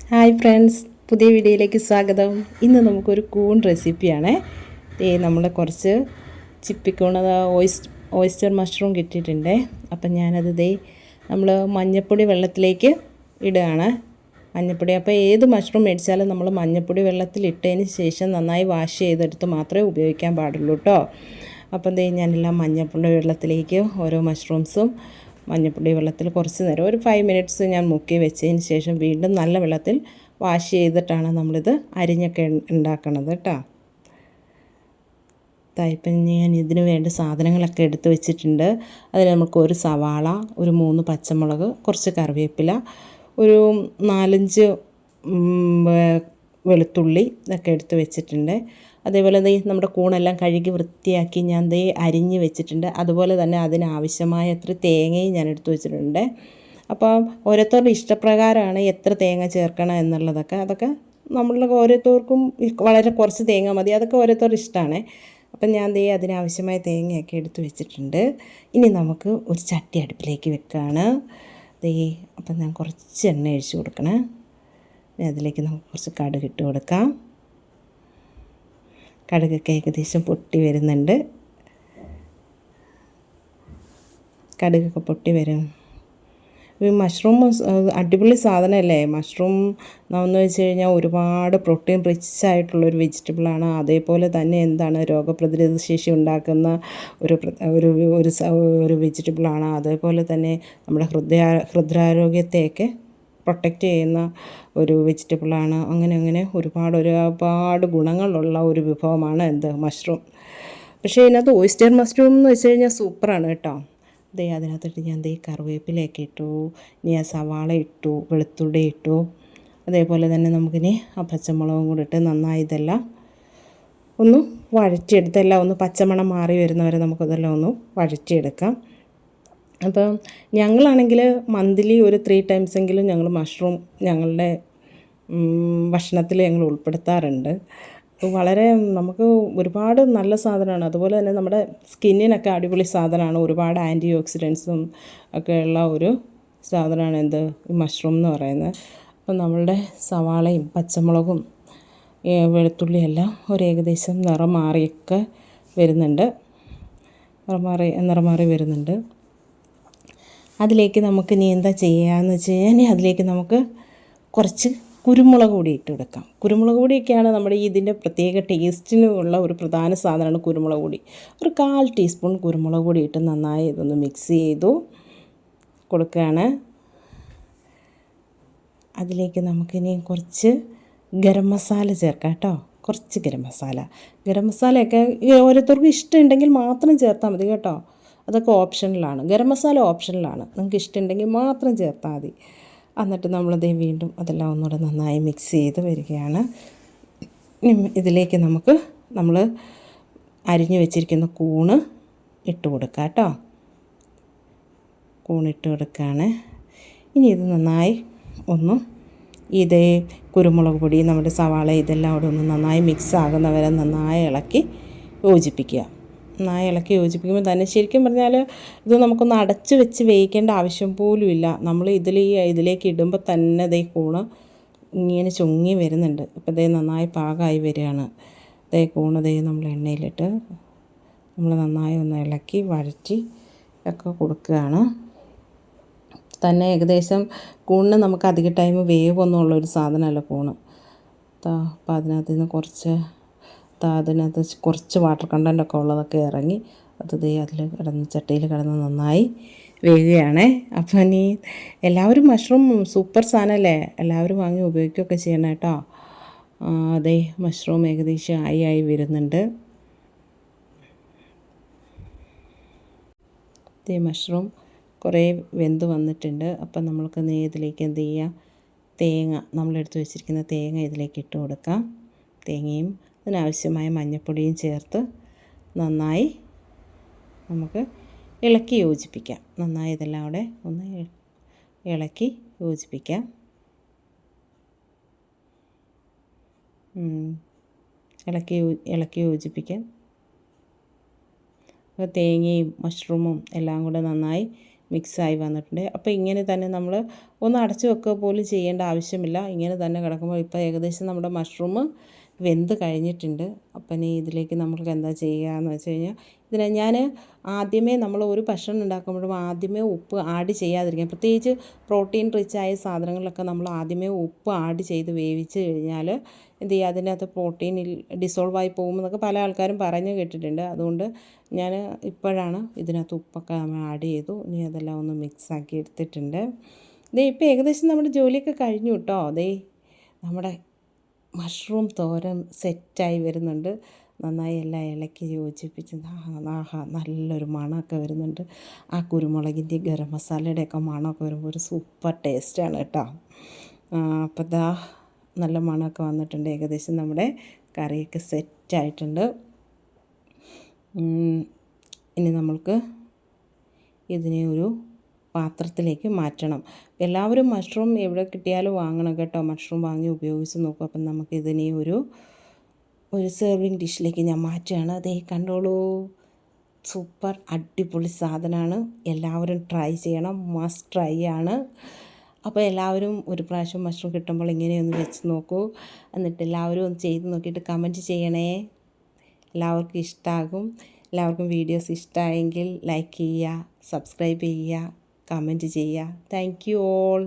Hi friends, പുതിയ വീഡിയോയിലേക്ക് സ്വാഗതം. ഇന്ന് നമുക്കൊരു കൂൺ റെസിപ്പിയാണ്. നമ്മൾ കുറച്ച് ചിപ്പിക്കൂൺ ഓയിസ്റ്റർ മഷ്റൂം കിട്ടിയിട്ടുണ്ട്. അപ്പം ഞാനത് നമ്മൾ മഞ്ഞൾപ്പൊടി വെള്ളത്തിലേക്ക് ഇടുകയാണ്. മഞ്ഞൾപ്പൊടി അപ്പോൾ ഏത് മഷ്റൂം മേടിച്ചാലും നമ്മൾ മഞ്ഞൾപ്പൊടി വെള്ളത്തിലിട്ടതിന് ശേഷം നന്നായി വാഷ് ചെയ്തെടുത്ത് മാത്രമേ ഉപയോഗിക്കാൻ പാടുള്ളൂ കേട്ടോ. അപ്പം ഞാനെല്ലാം മഞ്ഞൾപ്പൊടി വെള്ളത്തിലേക്ക് ഓരോ മഷ്റൂംസും മഞ്ഞൾപ്പൊടി വെള്ളത്തിൽ കുറച്ച് നേരം ഒരു 5 മിനിറ്റ്സ് ഞാൻ മുക്കി വെച്ചതിന് ശേഷം വീണ്ടും നല്ല വെള്ളത്തിൽ വാഷ് ചെയ്തിട്ടാണ് നമ്മളിത് അരിഞ്ഞൊക്കെ ഉണ്ടാക്കണത് കേട്ടോ. ഇപ്പം ഞാൻ ഇതിന് വേണ്ട സാധനങ്ങളൊക്കെ എടുത്ത് വെച്ചിട്ടുണ്ട്. അതിൽ നമുക്ക് ഒരു സവാള, ഒരു 3 പച്ചമുളക്, കുറച്ച് കറിവേപ്പില, ഒരു 4-5 വെളുത്തുള്ളി ഇതൊക്കെ എടുത്ത് വെച്ചിട്ടുണ്ട്. അതേപോലെ നമ്മുടെ കൂണെല്ലാം കഴുകി വൃത്തിയാക്കി ഞാൻ അരിഞ്ഞ് വെച്ചിട്ടുണ്ട്. അതുപോലെ തന്നെ അതിനാവശ്യമായ എത്ര തേങ്ങയും ഞാൻ എടുത്ത് വെച്ചിട്ടുണ്ട്. അപ്പോൾ ഓരോരുത്തരുടെ ഇഷ്ടപ്രകാരമാണ് എത്ര തേങ്ങ ചേർക്കണം എന്നുള്ളതൊക്കെ. അതൊക്കെ നമ്മളുടെ ഓരോരുത്തർക്കും വളരെ കുറച്ച് തേങ്ങ മതി, അതൊക്കെ ഓരോരുത്തരുടെ ഇഷ്ടമാണ്. അപ്പം ഞാൻ അതിനാവശ്യമായ തേങ്ങയൊക്കെ എടുത്ത് വെച്ചിട്ടുണ്ട്. ഇനി നമുക്ക് ഒരു ചട്ടി അടുപ്പിലേക്ക് വെക്കുകയാണ്. അപ്പം ഞാൻ കുറച്ച് എണ്ണ ഒഴിച്ച് കൊടുക്കണം. അതിലേക്ക് നമുക്ക് കുറച്ച് കടുക് ഇട്ട് കൊടുക്കാം. കടുകൊക്കെ ഏകദേശം പൊട്ടി വരുന്നുണ്ട്. കടുകൊക്കെ പൊട്ടി വരും. ഈ മഷ്റൂം അടിപൊളി സാധനമല്ലേ മഷ്റൂം. എന്ന് വെച്ച് കഴിഞ്ഞാൽ ഒരുപാട് പ്രോട്ടീൻ റിച്ച് ആയിട്ടുള്ളൊരു വെജിറ്റബിളാണ്. അതേപോലെ തന്നെ രോഗപ്രതിരോധ ശേഷി ഉണ്ടാക്കുന്ന ഒരു വെജിറ്റബിളാണ്. അതേപോലെ തന്നെ നമ്മുടെ ഹൃദയാരോഗ്യത്തെയൊക്കെ പ്രൊട്ടക്റ്റ് ചെയ്യുന്ന ഒരു വെജിറ്റബിളാണ്. അങ്ങനെ ഒരുപാട് ഗുണങ്ങളുള്ള ഒരു വിഭവമാണ് മഷ്റൂം. പക്ഷേ ഇതിനകത്ത് ഓയിസ്റ്റർ മഷ്റൂം എന്ന് വെച്ച് കഴിഞ്ഞാൽ സൂപ്പറാണ് കേട്ടോ. അതിനകത്തിട്ട് ഞാൻ കറിവേപ്പിലയൊക്കെ ഇട്ടു, ഇനി ആ സവാള ഇട്ടു, വെളുത്തുള്ളി ഇട്ടു. അതേപോലെ തന്നെ നമുക്കിനി ആ പച്ചമുളകും കൂടി ഇട്ട് നന്നായി ഇതെല്ലാം ഒന്ന് വഴറ്റിയെടുത്ത് എല്ലാം ഒന്ന് പച്ചമണം മാറി വരുന്നവരെ നമുക്കിതെല്ലാം ഒന്ന് വഴറ്റിയെടുക്കാം. അപ്പം ഞങ്ങളാണെങ്കിൽ മന്ത്ലി ഒരു 3 ടൈംസെങ്കിലും ഞങ്ങൾ മഷ്റൂം ഞങ്ങളുടെ ഭക്ഷണത്തിൽ ഞങ്ങൾ ഉൾപ്പെടുത്താറുണ്ട്. വളരെ നമുക്ക് ഒരുപാട് നല്ല സാധനമാണ്. അതുപോലെ തന്നെ നമ്മുടെ സ്കിന്നിനൊക്കെ അടിപൊളി സാധനമാണ്. ഒരുപാട് ആൻറ്റി ഓക്സിഡൻസും ഒക്കെ ഉള്ള ഒരു സാധനമാണ് മഷ്റൂം എന്ന് പറയുന്നത്. അപ്പം നമ്മളുടെ സവാളയും പച്ചമുളകും വെളുത്തുള്ളിയെല്ലാം ഏകദേശം നിറം മാറിയൊക്കെ വരുന്നുണ്ട്. നിറം മാറി വരുന്നുണ്ട്. അതിലേക്ക് നമുക്ക് ഇനി എന്താ ചെയ്യുകയെന്ന് വെച്ച് കഴിഞ്ഞാൽ അതിലേക്ക് നമുക്ക് കുറച്ച് കുരുമുളക് പൊടി ഇട്ട് കൊടുക്കാം. കുരുമുളക് പൊടിയൊക്കെയാണ് നമ്മുടെ ഇതിൻ്റെ പ്രത്യേക ടേസ്റ്റിനുള്ള ഒരു പ്രധാന സാധനമാണ് കുരുമുളക് പൊടി. ഒരു 1/4 ടീസ്പൂൺ കുരുമുളക് പൊടി ഇട്ട് നന്നായി ഇതൊന്ന് മിക്സ് ചെയ്തു കൊടുക്കുകയാണ്. അതിലേക്ക് നമുക്കിനി കുറച്ച് ഗരം മസാല ചേർക്കാം കേട്ടോ. കുറച്ച് ഗരം മസാലയൊക്കെ ഓരോരുത്തർക്കും ഇഷ്ടമുണ്ടെങ്കിൽ മാത്രം ചേർത്താൽ മതി കേട്ടോ. അതൊക്കെ ഓപ്ഷണലാണ്. ഗരം മസാല ഓപ്ഷണലാണ്. നിങ്ങൾക്ക് ഇഷ്ടമുണ്ടെങ്കിൽ മാത്രം ചേർത്താൽ മതി. എന്നിട്ട് വീണ്ടും അതെല്ലാം ഒന്നുകൂടെ നന്നായി മിക്സ് ചെയ്ത് വരികയാണ്. ഇതിലേക്ക് നമ്മൾ അരിഞ്ഞു വെച്ചിരിക്കുന്ന കൂണ് ഇട്ട് കൊടുക്കാം കേട്ടോ. കൂണിട്ട് കൊടുക്കുകയാണ്. ഇനി ഇത് നന്നായി കുരുമുളക് പൊടി, നമ്മുടെ സവാള ഇതെല്ലാം അവിടെ ഒന്ന് നന്നായി മിക്സ് ആകുന്നവരെ നന്നായി ഇളക്കി യോജിപ്പിക്കുമ്പോൾ തന്നെ ശരിക്കും പറഞ്ഞാൽ ഇത് നമുക്കൊന്ന് അടച്ച് വെച്ച് വേവിക്കേണ്ട ആവശ്യം പോലുമില്ല. നമ്മൾ ഇതിലേക്ക് ഇടുമ്പോൾ തന്നെ കൂണ് ഇങ്ങനെ ചുങ്ങി വരുന്നുണ്ട്. ഇപ്പോൾ നന്നായി പാകമായി വരികയാണ്. കൂണ് നമ്മൾ എണ്ണയിലിട്ട് നമ്മൾ നന്നായി ഒന്ന് ഇളക്കി വഴറ്റി ഒക്കെ കൊടുക്കുകയാണ്. തന്നെ ഏകദേശം കൂണിന് നമുക്ക് അധിക ടൈം വേവൊന്നുമുള്ളൊരു സാധനമല്ല കൂണ്. അപ്പോൾ അതിനകത്ത് കുറച്ച് വാട്ടർ കണ്ടൻറ്റൊക്കെ ഉള്ളതൊക്കെ ഇറങ്ങി അതിൽ ചട്ടിയിൽ കിടന്ന് നന്നായി വേകുകയാണ്. അപ്പം ഇനി എല്ലാവരും മഷ്റൂം സൂപ്പർ സാധനമല്ലേ, എല്ലാവരും വാങ്ങി ഉപയോഗിക്കുകയൊക്കെ ചെയ്യണം കേട്ടോ. മഷ്റൂം ഏകദേശം ആയി വരുന്നുണ്ട്. മഷ്റൂം കുറേ വെന്ത് വന്നിട്ടുണ്ട്. അപ്പം നമ്മൾക്ക് ഇതിലേക്ക് തേങ്ങ നമ്മളെടുത്ത് വെച്ചിരിക്കുന്ന തേങ്ങ ഇതിലേക്ക് ഇട്ട് കൊടുക്കാം. തേങ്ങയും അതിനാവശ്യമായ മഞ്ഞൾപ്പൊടിയും ചേർത്ത് നന്നായി നമുക്ക് ഇളക്കി യോജിപ്പിക്കാം. നന്നായി ഇതെല്ലാം കൂടെ ഒന്ന് ഇളക്കി യോജിപ്പിക്കാം. ഇളക്കി യോജിപ്പിക്കാം. തേങ്ങയും മഷ്റൂമും എല്ലാം കൂടെ നന്നായി മിക്സായി വന്നിട്ടുണ്ട്. അപ്പോൾ ഇങ്ങനെ തന്നെ നമ്മൾ ഒന്ന് അടച്ചു വെക്കുക പോലും ചെയ്യേണ്ട ആവശ്യമില്ല. ഇങ്ങനെ തന്നെ കിടക്കുമ്പോൾ ഇപ്പോൾ ഏകദേശം നമ്മുടെ മഷ്റൂം വെന്ത് കഴിഞ്ഞിട്ടുണ്ട്. അപ്പം ഇനി ഇതിലേക്ക് നമുക്ക് എന്താ ചെയ്യുകയെന്ന് വെച്ച് കഴിഞ്ഞാൽ ഞാൻ ആദ്യമേ നമ്മൾ ഒരു ഭക്ഷണം ഉണ്ടാക്കുമ്പോഴും ആദ്യമേ ഉപ്പ് ആഡ് ചെയ്യാതിരിക്കുക. പ്രത്യേകിച്ച് പ്രോട്ടീൻ റിച്ച് ആയ സാധനങ്ങളിലൊക്കെ നമ്മൾ ആദ്യമേ ഉപ്പ് ആഡ് ചെയ്ത് വേവിച്ച് കഴിഞ്ഞാൽ എന്ത് ചെയ്യുക, അതിനകത്ത് പ്രോട്ടീനിൽ ഡിസോൾവായി പോകുമെന്നൊക്കെ പല ആൾക്കാരും പറഞ്ഞു കേട്ടിട്ടുണ്ട്. അതുകൊണ്ട് ഞാൻ ഇപ്പോഴാണ് ഇതിനകത്ത് ഉപ്പൊക്കെ നമ്മൾ ആഡ് ചെയ്തു. ഇനി അതെല്ലാം ഒന്ന് മിക്സാക്കി എടുത്തിട്ടുണ്ട്. ഇപ്പോൾ ഏകദേശം നമ്മുടെ ജോലിയൊക്കെ കഴിഞ്ഞു കേട്ടോ. നമ്മുടെ മഷ്റൂം തോരൻ സെറ്റായി വരുന്നുണ്ട്. നന്നായി എല്ലാം ഇളക്കി യോജിപ്പിച്ച് നല്ലൊരു മണമൊക്കെ വരുന്നുണ്ട്. ആ കുരുമുളകിൻ്റെ ഗരം മസാലയുടെയൊക്കെ മണമൊക്കെ വരുമ്പോൾ ഒരു സൂപ്പർ ടേസ്റ്റാണ് കേട്ടോ. അപ്പോൾ നല്ല മണമൊക്കെ വന്നിട്ടുണ്ട്. ഏകദേശം നമ്മുടെ കറിയൊക്കെ സെറ്റായിട്ടുണ്ട്. ഇനി നമ്മൾക്ക് ഇതിനെ ഒരു പാത്രത്തിലേക്ക് മാറ്റണം. എല്ലാവരും മഷ്റൂം എവിടെ കിട്ടിയാലും വാങ്ങണം കേട്ടോ. മഷ്റൂം വാങ്ങി ഉപയോഗിച്ച് നോക്കും. അപ്പം നമുക്കിതിനെ ഒരു സെർവിങ് ഡിഷിലേക്ക് ഞാൻ മാറ്റുകയാണ്. കണ്ടോളൂ, സൂപ്പർ അടിപൊളി സാധനമാണ്. എല്ലാവരും ട്രൈ ചെയ്യണം, മസ്റ്റ് ട്രൈ ആണ്. അപ്പോൾ എല്ലാവരും ഒരു പ്രാവശ്യം മഷ്റൂം കിട്ടുമ്പോൾ ഇങ്ങനെയൊന്ന് വെച്ച് നോക്കൂ. എന്നിട്ട് എല്ലാവരും ഒന്ന് ചെയ്ത് നോക്കിയിട്ട് കമൻറ്റ് ചെയ്യണേ. എല്ലാവർക്കും ഇഷ്ടമാകും. എല്ലാവർക്കും വീഡിയോസ് ഇഷ്ടമായെങ്കിൽ ലൈക്ക് ചെയ്യുക, സബ്സ്ക്രൈബ് ചെയ്യുക, കമൻറ്റ് ചെയ്യുക. Thank you all.